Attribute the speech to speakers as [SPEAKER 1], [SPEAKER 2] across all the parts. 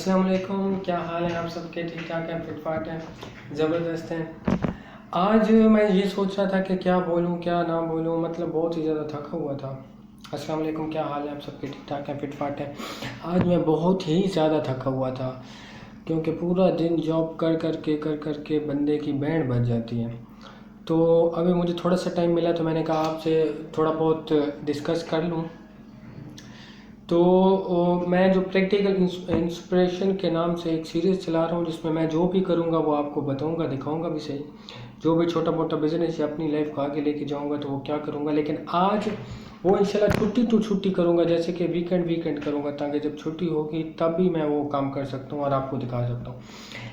[SPEAKER 1] السلام علیکم، کیا حال ہے آپ سب کے؟ ٹھیک ٹھاک ہیں، فٹ فاٹ ہیں، زبردست ہیں۔ آج میں یہ سوچ رہا تھا کہ کیا بولوں کیا نہ بولوں، مطلب بہت ہی زیادہ تھکا ہوا تھا۔ السلام علیکم، کیا حال ہے آپ سب کے؟ ٹھیک ٹھاک ہیں، فٹ فاٹ ہیں۔ آج میں بہت ہی زیادہ تھکا ہوا تھا کیونکہ پورا دن جاب کر کے بندے کی بینڈ بج جاتی ہے۔ تو ابھی مجھے تھوڑا سا ٹائم ملا تو میں نے کہا آپ سے تھوڑا بہت ڈسکس کر لوں۔ تو میں جو پریکٹیکل انسپریشن کے نام سے ایک سیریز چلا رہا ہوں، جس میں جو بھی کروں گا وہ آپ کو بتاؤں گا، دکھاؤں گا بھی صحیح۔ جو بھی چھوٹا موٹا بزنس یا اپنی لائف کو آگے لے کے جاؤں گا تو وہ کیا کروں گا، لیکن آج وہ انشاءاللہ چھٹی ٹو چھٹی کروں گا، جیسے کہ ویکنڈ کروں گا، تاکہ جب چھٹی ہوگی تب بھی میں وہ کام کر سکتا ہوں اور آپ کو دکھا سکتا ہوں۔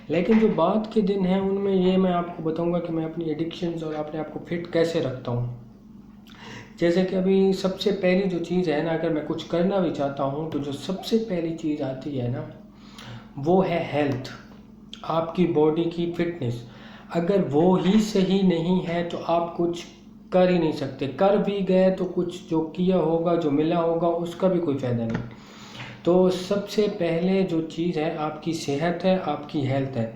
[SPEAKER 1] لیکن جو بات کے دن ہیں ان میں یہ میں آپ کو بتاؤں گا کہ میں اپنی ایڈکشنز اور اپنے آپ کو فٹ کیسے رکھتا ہوں۔ جیسے کہ ابھی سب سے پہلی جو چیز ہے نا، اگر میں کچھ کرنا بھی چاہتا ہوں تو جو سب سے پہلی چیز آتی ہے نا وہ ہے ہیلتھ، آپ کی باڈی کی فٹنس۔ اگر وہ ہی صحیح نہیں ہے تو آپ کچھ کر ہی نہیں سکتے، کر بھی گئے تو کچھ جو کیا ہوگا، جو ملا ہوگا، اس کا بھی کوئی فائدہ نہیں۔ تو سب سے پہلے جو چیز ہے آپ کی صحت ہے، آپ کی ہیلتھ ہے۔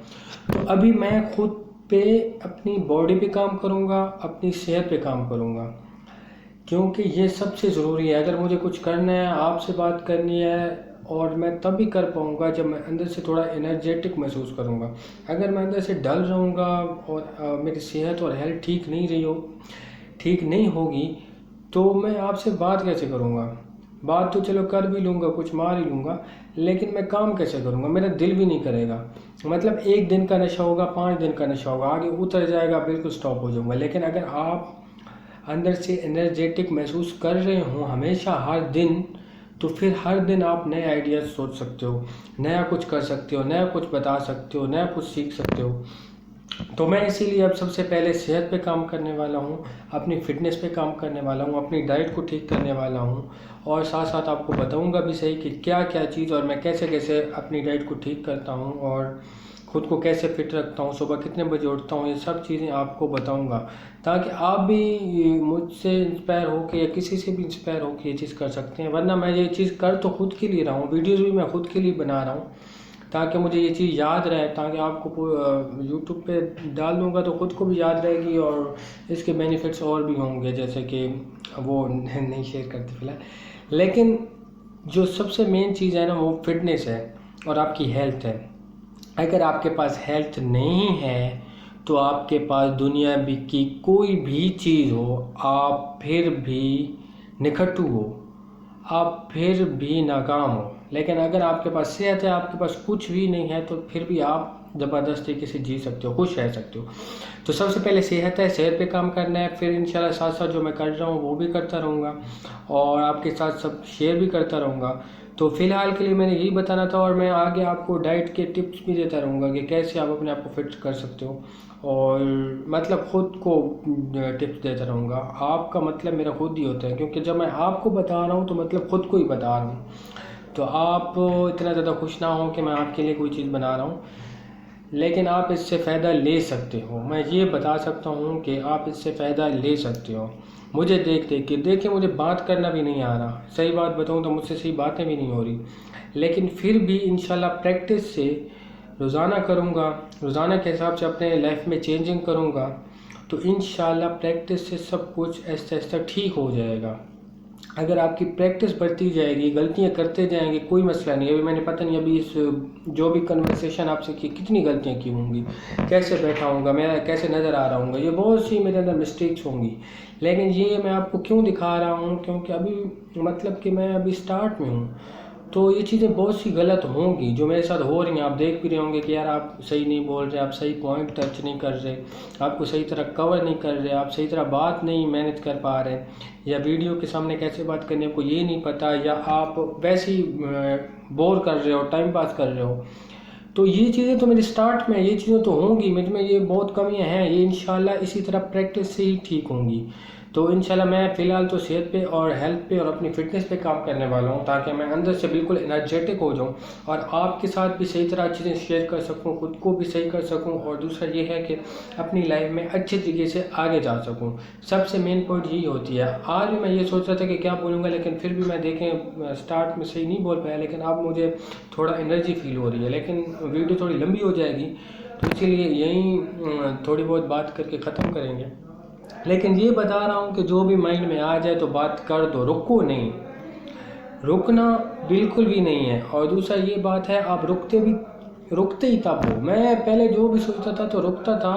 [SPEAKER 1] تو ابھی میں خود پہ، اپنی باڈی پہ کام کروں گا، اپنی صحت پہ کام کروں گا، کیونکہ یہ سب سے ضروری ہے۔ اگر مجھے کچھ کرنا ہے، آپ سے بات کرنی ہے، اور میں تب بھی کر پاؤں گا جب میں اندر سے تھوڑا انرجیٹک محسوس کروں گا۔ اگر میں اندر سے ڈل رہوں گا اور میری صحت اور ہیلتھ ٹھیک نہیں ہوگی تو میں آپ سے بات کیسے کروں گا؟ بات تو چلو کر بھی لوں گا، کچھ مار ہی لوں گا، لیکن میں کام کیسے کروں گا؟ میرا دل بھی نہیں کرے گا۔ مطلب 1 دن کا نشہ ہوگا، 5 دن کا نشہ ہوگا، آگے اتر جائے گا، بالکل سٹاپ ہو جاؤں گا۔ لیکن اگر آپ اندر سے انرجیٹک محسوس کر رہے ہوں ہمیشہ ہر دن، تو پھر ہر دن آپ نئے آئیڈیاز سوچ سکتے ہو، نیا کچھ کر سکتے ہو، نیا کچھ بتا سکتے ہو، نیا کچھ سیکھ سکتے ہو۔ تو میں اسی لیے اب سب سے پہلے صحت پہ کام کرنے والا ہوں، اپنی فٹنس پہ کام کرنے والا ہوں، اپنی ڈائٹ کو ٹھیک کرنے والا ہوں، اور ساتھ ساتھ آپ کو بتاؤں گا بھی صحیح کہ کیا کیا چیز اور میں کیسے اپنی ڈائٹ کو ٹھیک کرتا ہوں اور خود کو کیسے فٹ رکھتا ہوں، صبح کتنے بجے اٹھتا ہوں، یہ سب چیزیں آپ کو بتاؤں گا، تاکہ آپ بھی مجھ سے انسپائر ہو کے یا کسی سے بھی انسپائر ہو کے یہ چیز کر سکتے ہیں۔ ورنہ میں یہ چیز کر تو خود کے لیے رہا ہوں، ویڈیوز بھی میں خود کے لیے بنا رہا ہوں، تاکہ مجھے یہ چیز یاد رہے، تاکہ آپ کو یوٹیوب پہ ڈال دوں گا تو خود کو بھی یاد رہے گی، اور اس کے بینیفٹس اور بھی ہوں گے، جیسے کہ وہ نہیں شیئر کرتے فی الحال۔ لیکن جو سب سے مین چیز ہے نا وہ فٹنس ہے اور آپ کی ہیلتھ ہے۔ اگر آپ کے پاس ہیلتھ نہیں ہے تو آپ کے پاس دنیا کی کوئی بھی چیز ہو، آپ پھر بھی نکھٹو ہو، آپ پھر بھی ناکام ہو۔ لیکن اگر آپ کے پاس صحت ہے، آپ کے پاس کچھ بھی نہیں ہے، تو پھر بھی آپ زبردست طریقے سے جی سکتے ہو، خوش رہ سکتے ہو۔ تو سب سے پہلے صحت ہے، صحت پہ کام کرنا ہے، پھر انشاءاللہ ساتھ ساتھ جو میں کر رہا ہوں وہ بھی کرتا رہوں گا، اور آپ کے ساتھ سب شیئر بھی کرتا رہوں گا۔ تو فی الحال کے لیے میں نے یہی بتانا تھا، اور میں آگے آپ کو ڈائٹ کے ٹپس بھی دیتا رہوں گا کہ کیسے آپ اپنے آپ کو فٹ کر سکتے ہو، اور مطلب خود کو ٹپس دیتا رہوں گا۔ آپ کا مطلب میرا خود ہی ہوتا ہے، کیونکہ جب میں آپ کو بتا رہا ہوں تو مطلب خود کو ہی بتا رہا ہوں۔ تو آپ اتنا زیادہ خوش نہ ہوں کہ میں آپ کے لیے کوئی چیز بنا رہا ہوں، لیکن آپ اس سے فائدہ لے سکتے ہو۔ میں یہ بتا سکتا ہوں کہ آپ اس سے فائدہ لے سکتے ہو۔ مجھے دیکھیں مجھے بات کرنا بھی نہیں آ رہا، صحیح بات بتاؤں تو مجھ سے صحیح باتیں بھی نہیں ہو رہی، لیکن پھر بھی انشاءاللہ پریکٹس سے روزانہ کروں گا، روزانہ کے حساب سے اپنے لائف میں چینجنگ کروں گا، تو انشاءاللہ پریکٹس سے سب کچھ آہستہ آہستہ ٹھیک ہو جائے گا۔ اگر آپ کی پریکٹس بڑھتی جائے گی، غلطیاں کرتے جائیں گے، کوئی مسئلہ نہیں۔ ابھی میں نے پتہ نہیں ابھی اس جو بھی کنورسیشن آپ سے کی کتنی غلطیاں کی ہوں گی، کیسے بیٹھا ہوں گا میں، کیسے نظر آ رہا ہوں گا، یہ بہت سی میرے اندر مسٹیکس ہوں گی، لیکن یہ میں آپ کو کیوں دکھا رہا ہوں؟ کیونکہ ابھی مطلب کہ میں ابھی سٹارٹ میں ہوں، تو یہ چیزیں بہت سی غلط ہوں گی جو میرے ساتھ ہو رہی ہیں۔ آپ دیکھ بھی رہے ہوں گے کہ یار آپ صحیح نہیں بول رہے، آپ صحیح پوائنٹ ٹچ نہیں کر رہے، آپ کو صحیح طرح کور نہیں کر رہے، آپ صحیح طرح بات نہیں مینیج کر پا رہے، یا ویڈیو کے سامنے کیسے بات کرنے کو یہ نہیں پتہ، یا آپ ویسے ہی بور کر رہے ہو، ٹائم پاس کر رہے ہو۔ تو یہ چیزیں تو میری سٹارٹ میں، یہ چیزیں تو ہوں گی، مجھ میں یہ بہت کمیاں ہیں، یہ انشاءاللہ اسی طرح پریکٹس سے ہی ٹھیک ہوں گی۔ تو انشاءاللہ میں فی الحال تو صحت پہ اور ہیلتھ پہ اور اپنی فٹنس پہ کام کرنے والا ہوں، تاکہ میں اندر سے بالکل انرجیٹک ہو جاؤں اور آپ کے ساتھ بھی صحیح طرح چیزیں شیئر کر سکوں، خود کو بھی صحیح کر سکوں، اور دوسرا یہ ہے کہ اپنی لائف میں اچھے طریقے سے آگے جا سکوں۔ سب سے مین پوائنٹ یہی ہوتی ہے۔ آج بھی میں یہ سوچ رہا تھا کہ کیا بولوں گا، لیکن پھر بھی میں دیکھیں سٹارٹ میں صحیح نہیں بول پایا، لیکن اب مجھے تھوڑا انرجی فیل ہو رہی ہے، لیکن ویڈیو تھوڑی لمبی ہو جائے گی، تو اسی لیے یہیں تھوڑی بہت بات کر کے ختم کریں گے۔ لیکن یہ بتا رہا ہوں کہ جو بھی مائنڈ میں آ جائے تو بات کر دو، رکو نہیں، رکنا بالکل بھی نہیں ہے۔ اور دوسرا یہ بات ہے، آپ رکتے ہی تب ہو۔ میں پہلے جو بھی سوچتا تھا تو رکتا تھا،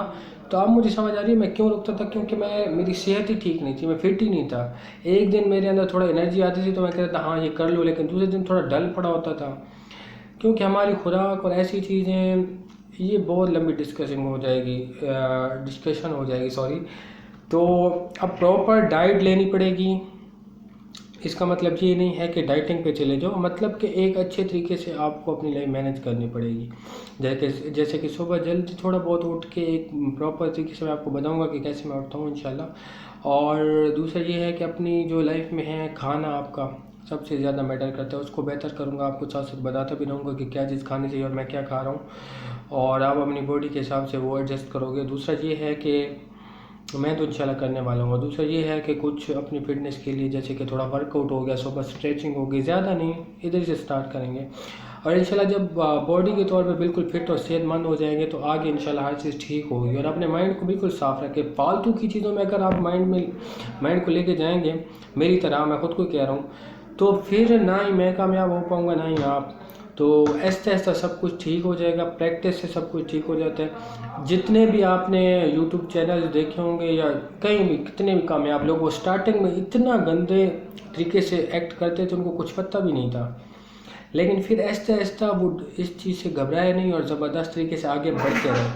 [SPEAKER 1] تو اب مجھے سمجھ آ رہی ہے میں کیوں رکتا تھا، کیونکہ میری صحت ہی ٹھیک نہیں تھی، میں فٹ ہی نہیں تھا۔ ایک دن میرے اندر تھوڑا انرجی آتی تھی تو میں کہتا تھا ہاں یہ کر لو، لیکن دوسرے دن تھوڑا ڈل پڑا ہوتا تھا، کیونکہ ہماری خوراک اور ایسی چیزیں، یہ بہت لمبی ڈسکشن ہو جائے گی سوری۔ تو اب پراپر ڈائٹ لینی پڑے گی۔ اس کا مطلب یہ نہیں ہے کہ ڈائٹنگ پہ چلے جاؤ، مطلب کہ ایک اچھے طریقے سے آپ کو اپنی لائف مینیج کرنی پڑے گی۔ جیسے کہ صبح جلدی تھوڑا بہت اٹھ کے ایک پراپر طریقے سے میں آپ کو بتاؤں گا کہ کیسے میں اٹھتا ہوں انشاءاللہ۔ اور دوسرا یہ ہے کہ اپنی جو لائف میں ہے، کھانا آپ کا سب سے زیادہ میٹر کرتا ہے، اس کو بہتر کروں گا، آپ کو ساتھ ساتھ بتاتا بھی رہوں گا کہ کیا چیز کھانی چاہیے اور میں کیا کھا رہا ہوں، اور آپ اپنی باڈی کے حساب سے وہ ایڈجسٹ کرو گے۔ دوسرا یہ ہے کہ میں تو انشاءاللہ کرنے والا ہوں، اور دوسرا یہ ہے کہ کچھ اپنی فٹنس کے لیے، جیسے کہ تھوڑا ورک آؤٹ ہو گیا، صبح اسٹریچنگ ہو گئی، زیادہ نہیں، ادھر سے سٹارٹ کریں گے، اور انشاءاللہ جب باڈی کے طور پہ بالکل فٹ اور صحت مند ہو جائیں گے تو آگے انشاءاللہ ہر چیز ٹھیک ہوگی۔ اور اپنے مائنڈ کو بالکل صاف رکھیں، فالتو کی چیزوں میں اگر آپ مائنڈ کو لے کے جائیں گے، میری طرح، میں خود کو کہہ رہا ہوں، تو پھر نہ ہی میں کامیاب ہو پاؤں گا، نہ ہی آپ۔ تو ایسے ایسا سب کچھ ٹھیک ہو جائے گا، پریکٹس سے سب کچھ ٹھیک ہو جاتا ہے۔ جتنے بھی آپ نے یوٹیوب چینل دیکھے ہوں گے یا کہیں بھی، کتنے بھی کامیاب لوگ، وہ اسٹارٹنگ میں اتنا گندے طریقے سے ایکٹ کرتے تھے، ان کو کچھ پتہ بھی نہیں تھا، لیکن پھر آہستہ آہستہ وہ اس چیز سے گھبرائے نہیں اور زبردست طریقے سے آگے بڑھتے رہے۔